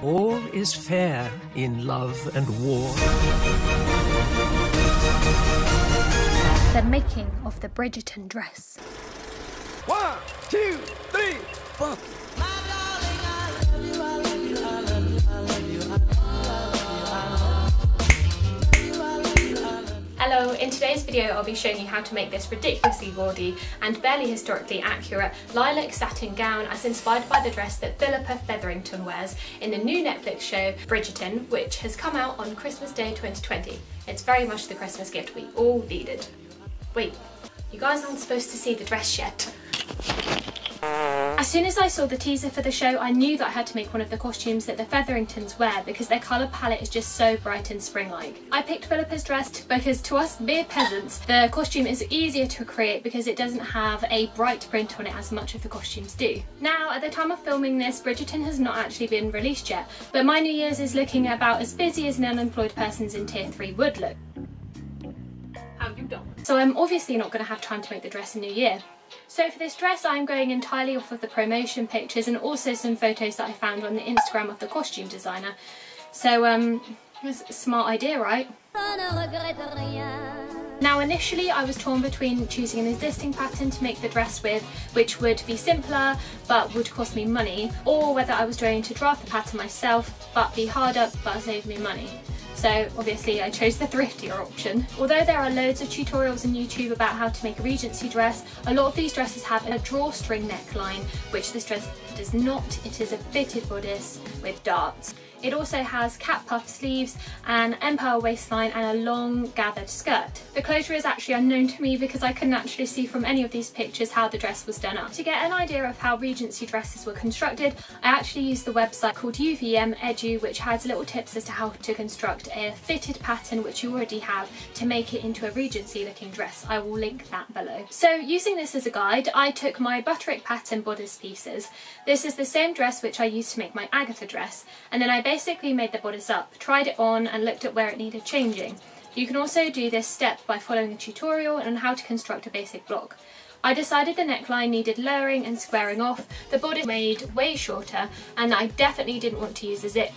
All is fair in love and war. The making of the Bridgerton dress. 1, 2, 3, 4. Hello, in today's video I'll be showing you how to make this ridiculously gaudy and barely historically accurate lilac satin gown as inspired by the dress that Phillipa Featherington wears in the new Netflix show Bridgerton, which has come out on Christmas Day 2020. It's very much the Christmas gift we all needed. Wait, you guys aren't supposed to see the dress yet. As soon as I saw the teaser for the show, I knew that I had to make one of the costumes that the Featheringtons wear because their colour palette is just so bright and spring-like. I picked Phillipa's dress because to us mere peasants, the costume is easier to create because it doesn't have a bright print on it as much of the costumes do. Now, at the time of filming this, Bridgerton has not actually been released yet, but my New Year's is looking about as busy as an unemployed person's in Tier 3 would look. How you done? So I'm obviously not going to have time to make the dress in New Year. So for this dress I'm going entirely off of the promotion pictures and also some photos that I found on the Instagram of the costume designer. So it's a smart idea, right? Now initially I was torn between choosing an existing pattern to make the dress with, which would be simpler but would cost me money, or whether I was going to draft the pattern myself but be harder but save me money. So obviously I chose the thriftier option. Although there are loads of tutorials on YouTube about how to make a Regency dress, a lot of these dresses have a drawstring neckline, which this dress does not. It is a fitted bodice with darts. It also has cap puff sleeves, an empire waistline and a long gathered skirt. The closure is actually unknown to me because I couldn't actually see from any of these pictures how the dress was done up. To get an idea of how Regency dresses were constructed, I actually used the website called UVM Edu, which has little tips as to how to construct a fitted pattern which you already have to make it into a Regency looking dress. I will link that below. So using this as a guide, I took my butterick pattern bodice pieces. This is the same dress which I used to make my Agatha dress, and then I basically made the bodice up, tried it on and looked at where it needed changing. You can also do this step by following a tutorial on how to construct a basic block. I decided the neckline needed lowering and squaring off, the bodice made way shorter, and I definitely didn't want to use a zip.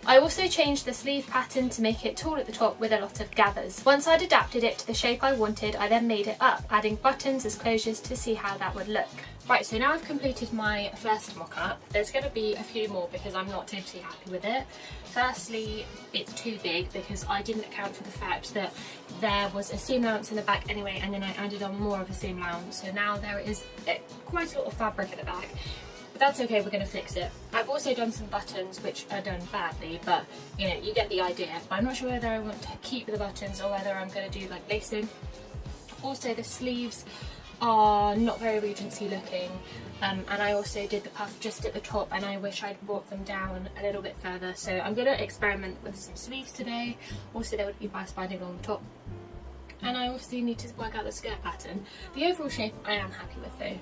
I also changed the sleeve pattern to make it tall at the top with a lot of gathers. Once I'd adapted it to the shape I wanted, I then made it up, adding buttons as closures to see how that would look. Right, so now I've completed my first mock-up. There's going to be a few more because I'm not totally happy with it. Firstly, it's too big because I didn't account for the fact that there was a seam allowance in the back anyway, and then I added on more of a seam allowance, so now there is quite a lot of fabric at the back. But that's okay, we're going to fix it. I've also done some buttons which are done badly, but you know, you get the idea. But I'm not sure whether I want to keep the buttons or whether I'm going to do like lacing. Also the sleeves are not very Regency looking, and I also did the puff just at the top and I wish I'd brought them down a little bit further, so I'm going to experiment with some sleeves today. Also there would be bias binding along the top, and I obviously need to work out the skirt pattern. The overall shape I am happy with though.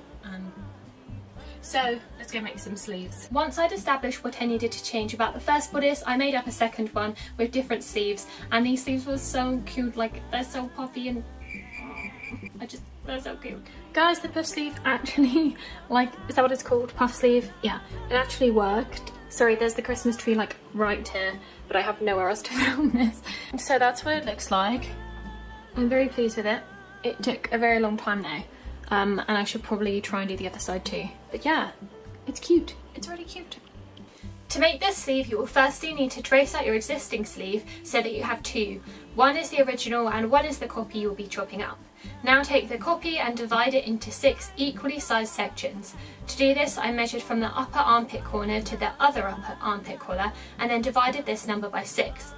So let's go make some sleeves. Once I'd established what I needed to change about the first bodice, I made up a second one with different sleeves, and these sleeves were so cute, like they're so puffy and they're so cute. Guys, the puff sleeve actually, like, is that what it's called? Puff sleeve? Yeah, it actually worked. Sorry, there's the Christmas tree like right here, but I have nowhere else to film this. So that's what it looks like. I'm very pleased with it. It took a very long time though. And I should probably try and do the other side too. But yeah, it's cute. It's really cute. To make this sleeve, you will firstly need to trace out your existing sleeve so that you have two. One is the original and one is the copy you will be chopping up. Now take the copy and divide it into 6 equally sized sections. To do this, I measured from the upper armpit corner to the other upper armpit corner and then divided this number by 6.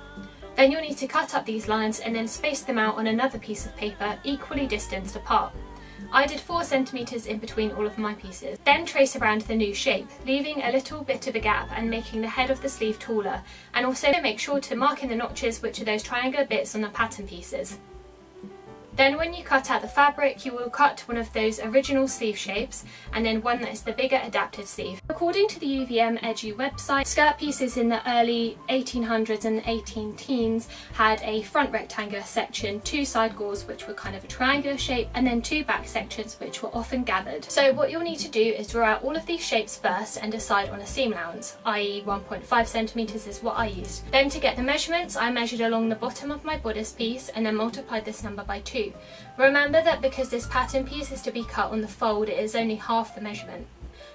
Then you'll need to cut up these lines and then space them out on another piece of paper equally distanced apart. I did 4 centimeters in between all of my pieces. Then trace around the new shape, leaving a little bit of a gap and making the head of the sleeve taller, and also make sure to mark in the notches, which are those triangular bits on the pattern pieces. Then when you cut out the fabric, you will cut one of those original sleeve shapes and then one that is the bigger adapted sleeve. According to the UVM Edu website, skirt pieces in the early 1800s and 18 teens had a front rectangular section, 2 side gauze which were kind of a triangular shape, and then 2 back sections which were often gathered. So what you'll need to do is draw out all of these shapes first and decide on a seam allowance, i.e. 1.5 centimeters is what I used. Then to get the measurements, I measured along the bottom of my bodice piece and then multiplied this number by 2. Remember that because this pattern piece is to be cut on the fold, it is only half the measurement.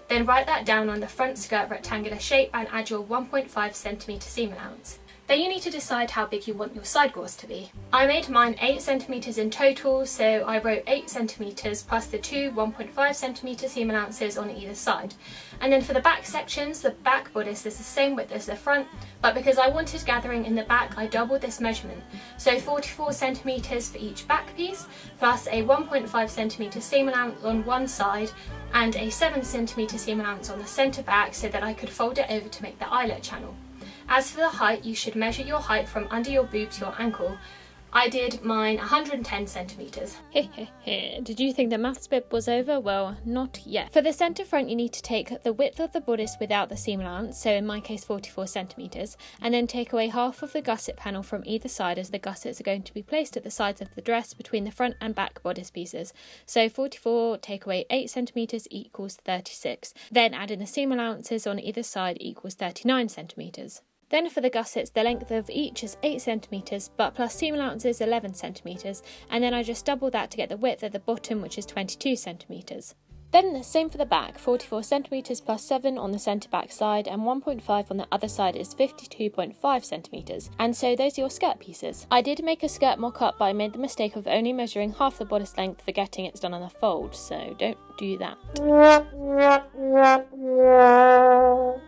Then write that down on the front skirt rectangular shape and add your 1.5 centimeter seam allowance. Then you need to decide how big you want your side gauze to be. I made mine 8 centimeters in total, so I wrote 8 centimeters plus the 2 1.5 centimeter seam allowances on either side. And then for the back sections, the back bodice is the same width as the front, but because I wanted gathering in the back, I doubled this measurement. So 44 centimeters for each back piece, plus a 1.5 centimeter seam allowance on one side, and a 7 centimeter seam allowance on the centre back so that I could fold it over to make the eyelet channel. As for the height, you should measure your height from under your boob to your ankle. I did mine 110 centimeters. Did you think the maths bit was over? Well, not yet. For the centre front, you need to take the width of the bodice without the seam allowance, so in my case 44 centimeters, and then take away half of the gusset panel from either side, as the gussets are going to be placed at the sides of the dress between the front and back bodice pieces. So 44 take away 8 centimeters equals 36. Then add in the seam allowances on either side equals 39 centimeters. Then for the gussets, the length of each is 8 centimeters, but plus seam allowances 11 centimeters, and then I just double that to get the width at the bottom, which is 22 centimeters. Then the same for the back, 44 centimeters plus 7 on the centre back side, and 1.5 on the other side is 52.5 centimeters. And so those are your skirt pieces. I did make a skirt mock-up, but I made the mistake of only measuring half the bodice length, forgetting it's done on the fold, so don't do that.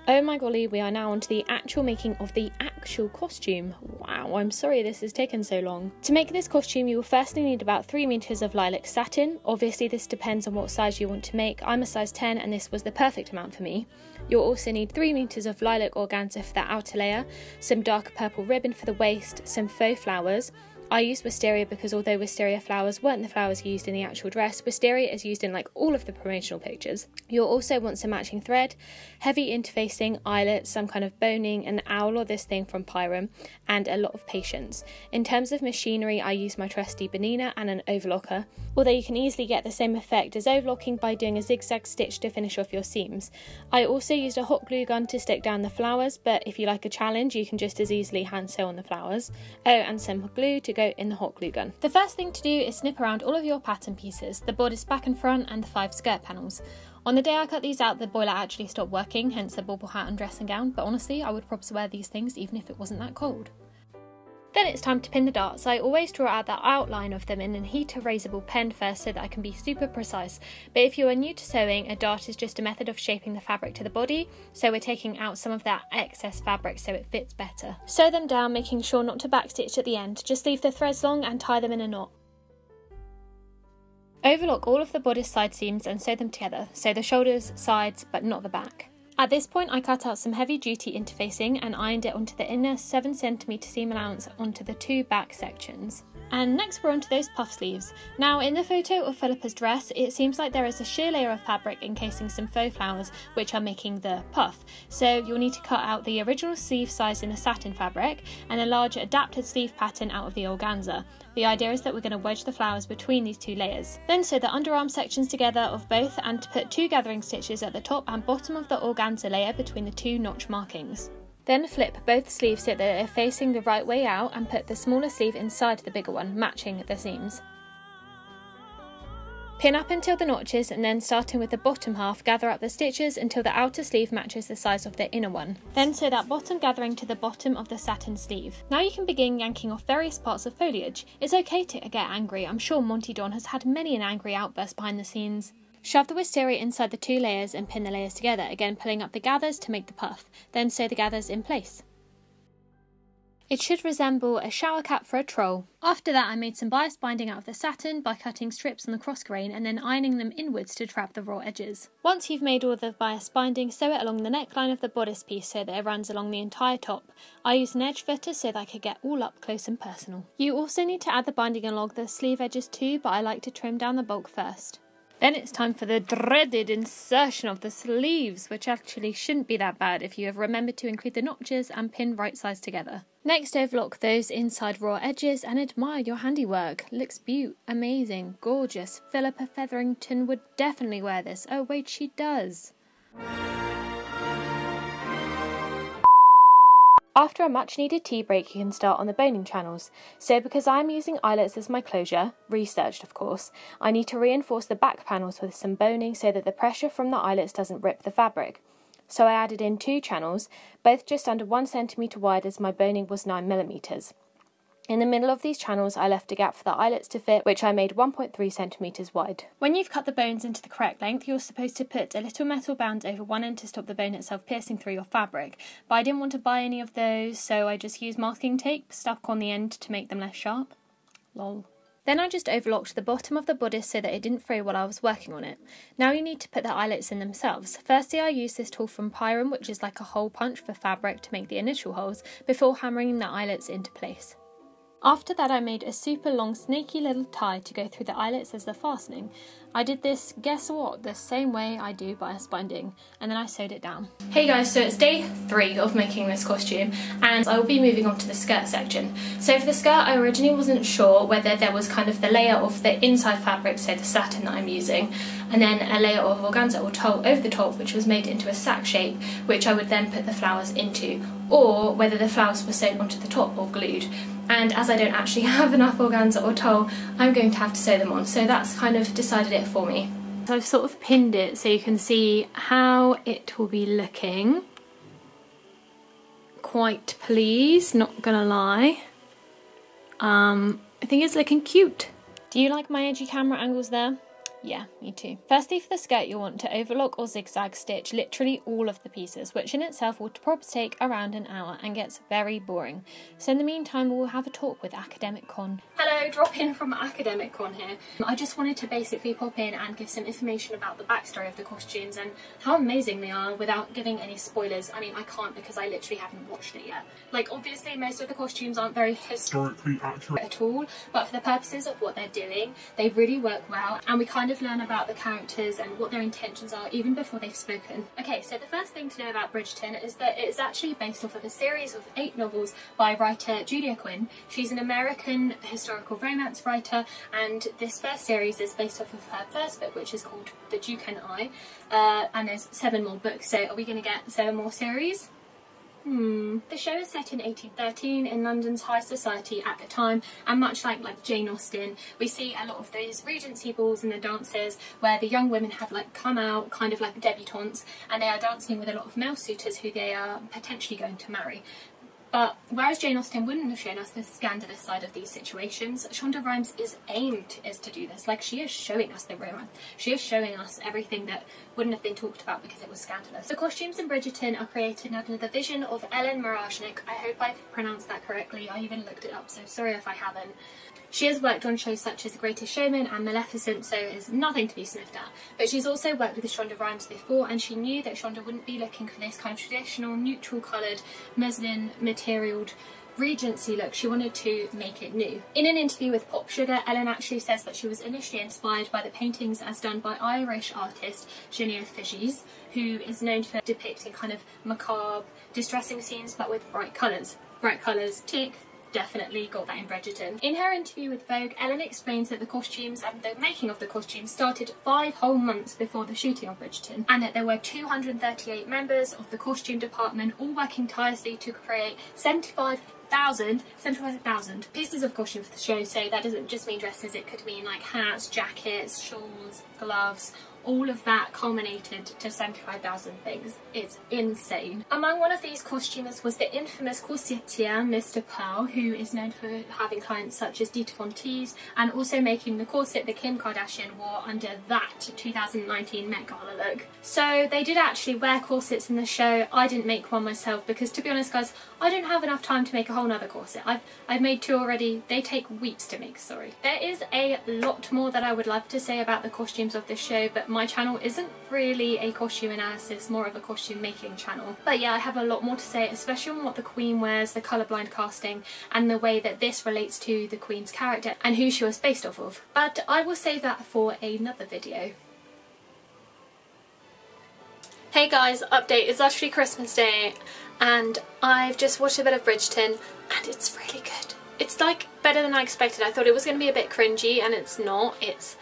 Oh my golly, we are now on to the actual making of the actual costume. Wow, I'm sorry this has taken so long. To make this costume, you will firstly need about 3 meters of lilac satin. Obviously this depends on what size you want to make. I'm a size 10 and this was the perfect amount for me. You'll also need 3 meters of lilac organza for the outer layer, some dark purple ribbon for the waist, some faux flowers. I used wisteria because although wisteria flowers weren't the flowers used in the actual dress, wisteria is used in like all of the promotional pictures. You'll also want some matching thread, heavy interfacing, eyelets, some kind of boning, an owl or this thing from Pyram, and a lot of patience. In terms of machinery, I used my trusty Benina and an overlocker, although you can easily get the same effect as overlocking by doing a zigzag stitch to finish off your seams. I also used a hot glue gun to stick down the flowers, but if you like a challenge, you can just as easily hand sew on the flowers. Oh, and some glue to go in the hot glue gun. The first thing to do is snip around all of your pattern pieces, the bodice back and front and the 5 skirt panels. On the day I cut these out, the boiler actually stopped working, hence the bobble hat and dressing gown, but honestly I would probably wear these things even if it wasn't that cold. Then it's time to pin the darts. I always draw out the outline of them in a heat erasable pen first so that I can be super precise. But if you are new to sewing, a dart is just a method of shaping the fabric to the body, so we're taking out some of that excess fabric so it fits better. Sew them down, making sure not to backstitch at the end. Just leave the threads long and tie them in a knot. Overlock all of the bodice side seams and sew them together, so the shoulders, sides, but not the back. At this point I cut out some heavy duty interfacing and ironed it onto the inner 7 cm seam allowance onto the 2 back sections. And next we're onto those puff sleeves. Now in the photo of Philippa's dress, it seems like there is a sheer layer of fabric encasing some faux flowers which are making the puff. So you'll need to cut out the original sleeve size in the satin fabric and a large adapted sleeve pattern out of the organza. The idea is that we're going to wedge the flowers between these 2 layers. Then sew the underarm sections together of both and to put 2 gathering stitches at the top and bottom of the organza layer between the 2 notch markings. Then flip both sleeves so that they're facing the right way out and put the smaller sleeve inside the bigger one, matching the seams. Pin up until the notches and then starting with the bottom half, gather up the stitches until the outer sleeve matches the size of the inner one. Then sew that bottom gathering to the bottom of the satin sleeve. Now you can begin yanking off various parts of foliage. It's okay to get angry. I'm sure Monty Don has had many an angry outburst behind the scenes. Shove the wisteria inside the 2 layers and pin the layers together, again pulling up the gathers to make the puff. Then sew the gathers in place. It should resemble a shower cap for a troll. After that, I made some bias binding out of the satin by cutting strips on the cross grain and then ironing them inwards to trap the raw edges. Once you've made all the bias binding, sew it along the neckline of the bodice piece so that it runs along the entire top. I used an edge fitter so that I could get all up close and personal. You also need to add the binding along the sleeve edges too, but I like to trim down the bulk first. Then it's time for the dreaded insertion of the sleeves, which actually shouldn't be that bad if you have remembered to include the notches and pin right sides together. Next, overlock those inside raw edges and admire your handiwork. Looks amazing, gorgeous. Phillipa Featherington would definitely wear this. Oh wait, she does. After a much needed tea break, you can start on the boning channels. So because I'm using eyelets as my closure, researched of course, I need to reinforce the back panels with some boning so that the pressure from the eyelets doesn't rip the fabric. So I added in 2 channels, both just under 1 centimetre wide as my boning was 9mm. In the middle of these channels I left a gap for the eyelets to fit, which I made 1.3 centimetres wide. When you've cut the bones into the correct length, you're supposed to put a little metal band over one end to stop the bone itself piercing through your fabric, but I didn't want to buy any of those, so I just used masking tape stuck on the end to make them less sharp. Lol. Then I just overlocked the bottom of the bodice so that it didn't fray while I was working on it. Now you need to put the eyelets in themselves. Firstly, I used this tool from Pyram, which is like a hole punch for fabric to make the initial holes, before hammering the eyelets into place. After that I made a super long snaky little tie to go through the eyelets as the fastening. I did this, guess what, the same way I do bias binding, and then I sewed it down. Hey guys, so it's day 3 of making this costume and I will be moving on to the skirt section. So for the skirt I originally wasn't sure whether there was kind of the layer of the inside fabric, so the satin that I'm using, and then a layer of organza or tulle over the top which was made into a sack shape which I would then put the flowers into, or whether the flowers were sewn onto the top or glued. And as I don't actually have enough organza or tulle, I'm going to have to sew them on, so that's kind of decided it for me. So I've sort of pinned it so you can see how it will be looking. Quite pleased, not gonna lie. I think it's looking cute. Do you like my edgy camera angles there? Yeah, me too. Firstly, for the skirt you'll want to overlock or zigzag stitch literally all of the pieces, which in itself will probably take around an hour and gets very boring. So in the meantime we'll have a talk with Academic Con. Hello, drop in from Academic Con here. I just wanted to basically pop in and give some information about the backstory of the costumes and how amazing they are without giving any spoilers. I mean, I can't because I literally haven't watched it yet. Like, obviously most of the costumes aren't very historically accurate at all, but for the purposes of what they're doing, they really work well, and we kind of learn about the characters and what their intentions are even before they've spoken. Okay, so the first thing to know about Bridgerton is that it is actually based off of a series of 8 novels by writer Julia Quinn. She's an American historical romance writer, and this first series is based off of her first book, which is called The Duke and I, and there's 7 more books, so are we going to get 7 more series? The show is set in 1813 in London's high society at the time, and much like Jane Austen, we see a lot of those Regency balls and the dances where the young women have like come out kind of like debutantes and they are dancing with a lot of male suitors who they are potentially going to marry. But whereas Jane Austen wouldn't have shown us the scandalous side of these situations, Shonda Rhimes is aimed to do this. Like, she is showing us the romance. She is showing us everything that wouldn't have been talked about because it was scandalous. The costumes in Bridgerton are created under the vision of Ellen Mirojnick. I hope I've pronounced that correctly. I even looked it up, so sorry if I haven't. She has worked on shows such as The Greatest Showman and Maleficent, so is nothing to be sniffed at. But she's also worked with Shonda Rhimes before, and she knew that Shonda wouldn't be looking for this kind of traditional, neutral coloured, muslin materialed Regency look. She wanted to make it new. In an interview with Pop Sugar, Ellen actually says that she was initially inspired by the paintings as done by Irish artist Genevieve Fugis, who is known for depicting kind of macabre, distressing scenes but with bright colours. Bright colours, tick. Definitely got that in Bridgerton. In her interview with Vogue, Ellen explains that the costumes and the making of the costumes started 5 whole months before the shooting of Bridgerton, and that there were 238 members of the costume department all working tirelessly to create 75,000 pieces of costume for the show. So that doesn't just mean dresses, it could mean like hats, jackets, shawls, gloves, all of that culminated to 75,000 things. It's insane. Among one of these costumers was the infamous corsetier Mr. Pearl, who is known for having clients such as Dita Von Teese and also making the corset that Kim Kardashian wore under that 2019 Met Gala look. So they did actually wear corsets in the show. I didn't make one myself because, to be honest guys, I don't have enough time to make a whole nother corset. I've made 2 already. They take weeks to make, sorry. There is a lot more that I would love to say about the costumes of this show, but my channel isn't really a costume analysis, more of a costume making channel. But yeah, I have a lot more to say, especially on what the Queen wears, the colourblind casting, and the way that this relates to the Queen's character and who she was based off of. But I will save that for another video. Hey guys, update. It's actually Christmas Day and I've just watched a bit of Bridgerton and it's really good. It's like better than I expected. I thought it was going to be a bit cringy and it's not. It's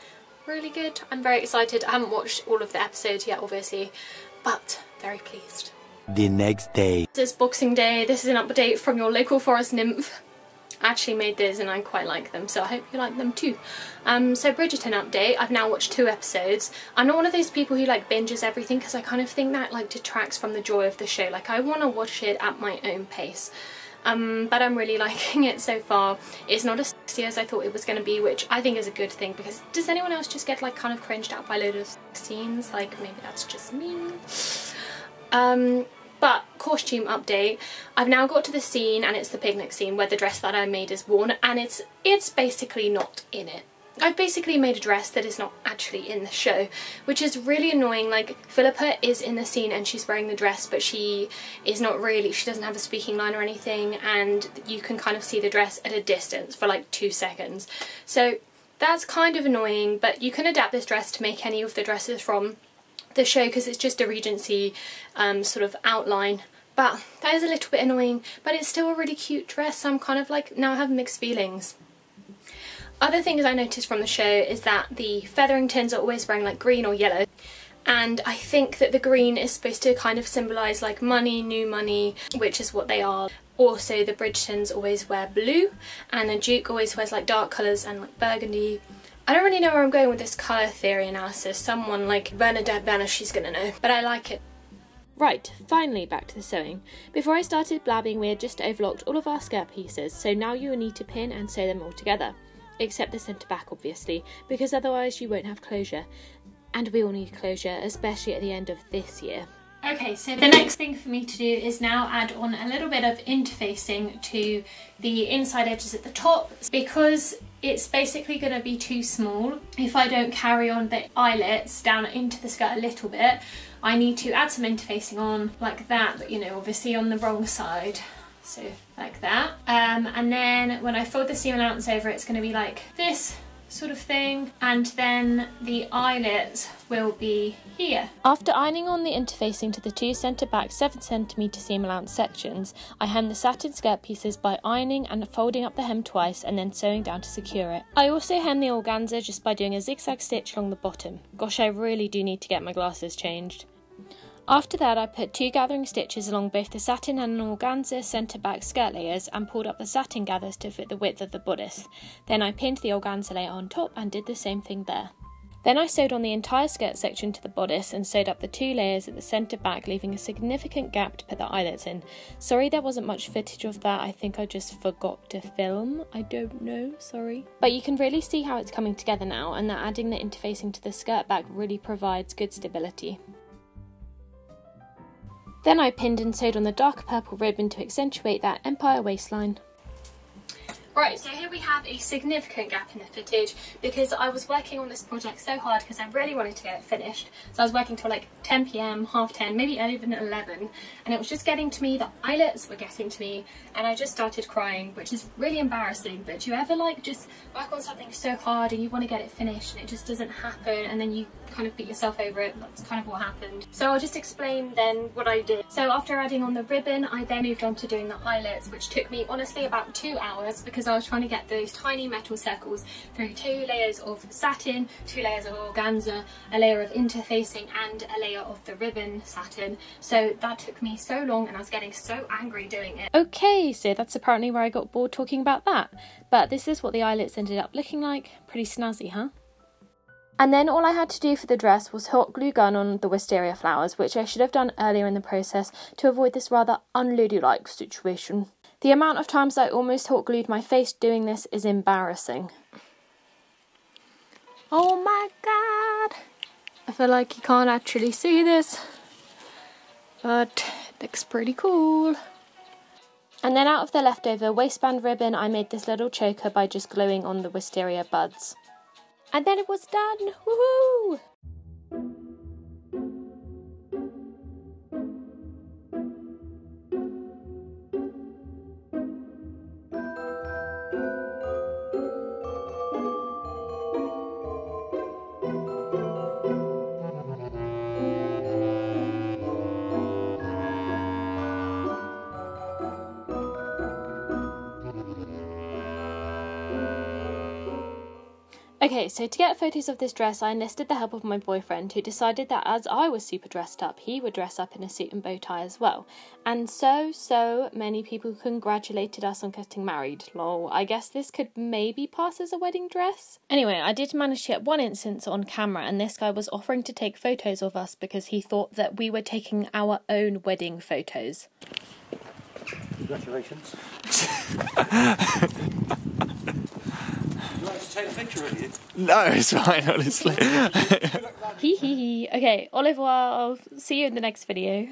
really good. I'm very excited. I haven't watched all of the episodes yet obviously, but very pleased. The next day. This is Boxing Day. This is an update from your local forest nymph. I actually made these and I quite like them, so I hope you like them too. So Bridgerton update. I've now watched 2 episodes. I'm not one of those people who like binges everything because I kind of think that like detracts from the joy of the show. Like I want to watch it at my own pace. But I'm really liking it so far. It's not as sexy as I thought it was going to be, which I think is a good thing, because does anyone else just get like kind of cringed out by loads of scenes? Like maybe that's just me. But costume update, I've now got to the scene and it's the picnic scene where the dress that I made is worn and it's basically not in it. I've basically made a dress that is not actually in the show, which is really annoying. Like Phillipa is in the scene and she's wearing the dress, but she is not really, she doesn't have a speaking line or anything, and you can kind of see the dress at a distance for like 2 seconds. So that's kind of annoying, but you can adapt this dress to make any of the dresses from the show because it's just a Regency sort of outline. But that is a little bit annoying, but it's still a really cute dress, so I'm kind of like, now I have mixed feelings. Other things I noticed from the show is that the Featheringtons are always wearing like green or yellow, and I think that the green is supposed to kind of symbolise like money, new money, which is what they are. Also the Bridgertons always wear blue, and the Duke always wears like dark colours and like burgundy. I don't really know where I'm going with this colour theory analysis. Someone like Bernadette Banner, she's gonna know, but I like it. Right, finally back to the sewing. Before I started blabbing, we had just overlocked all of our skirt pieces, so now you will need to pin and sew them all together. Except the centre back obviously, because otherwise you won't have closure. And we all need closure, especially at the end of this year. Okay, so the next thing for me to do is now add on a little bit of interfacing to the inside edges at the top, because it's basically going to be too small if I don't carry on the eyelets down into the skirt a little bit. I need to add some interfacing on like that, but you know, obviously on the wrong side. So like that. And then when I fold the seam allowance over, it's going to be like this sort of thing, and then the eyelets will be here. After ironing on the interfacing to the 2 centre back 7cm seam allowance sections, I hem the satin skirt pieces by ironing and folding up the hem twice and then sewing down to secure it. I also hem the organza just by doing a zigzag stitch along the bottom. Gosh, I really do need to get my glasses changed. After that, I put 2 gathering stitches along both the satin and organza centre back skirt layers and pulled up the satin gathers to fit the width of the bodice. Then I pinned the organza layer on top and did the same thing there. Then I sewed on the entire skirt section to the bodice and sewed up the 2 layers at the centre back, leaving a significant gap to put the eyelets in. Sorry there wasn't much footage of that, I think I just forgot to film. I don't know, sorry. But you can really see how it's coming together now, and that adding the interfacing to the skirt back really provides good stability. Then I pinned and sewed on the darker purple ribbon to accentuate that empire waistline. Right, so here we have a significant gap in the footage because I was working on this project so hard because I really wanted to get it finished. So I was working till like 10 PM, half 10, maybe even 11, and it was just getting to me, the eyelets were getting to me, and I just started crying, which is really embarrassing. But do you ever like just work on something so hard and you want to get it finished and it just doesn't happen, and then you kind of beat yourself over it? That's kind of what happened. So I'll just explain then what I did. So after adding on the ribbon, I then moved on to doing the eyelets, which took me honestly about 2 hours because I was trying to get those tiny metal circles through 2 layers of satin, 2 layers of organza, a layer of interfacing and a layer of the ribbon satin. So that took me so long and I was getting so angry doing it. Okay, so that's apparently where I got bored talking about that. But this is what the eyelets ended up looking like. Pretty snazzy, huh? And then all I had to do for the dress was hot glue gun on the wisteria flowers, which I should have done earlier in the process to avoid this rather unladylike situation. The amount of times I almost hot glued my face doing this is embarrassing. Oh my god! I feel like you can't actually see this, but it looks pretty cool. And then out of the leftover waistband ribbon, I made this little choker by just gluing on the wisteria buds. And then it was done! Woohoo! Okay, so to get photos of this dress, I enlisted the help of my boyfriend, who decided that as I was super dressed up, he would dress up in a suit and bow tie as well. And so many people congratulated us on getting married. Lol, I guess this could maybe pass as a wedding dress? Anyway, I did manage to get one instance on camera, and this guy was offering to take photos of us because he thought that we were taking our own wedding photos. Congratulations. Would you like to take a picture of you? No, it's fine, honestly. Hee hee hee. Okay, au revoir. I'll see you in the next video.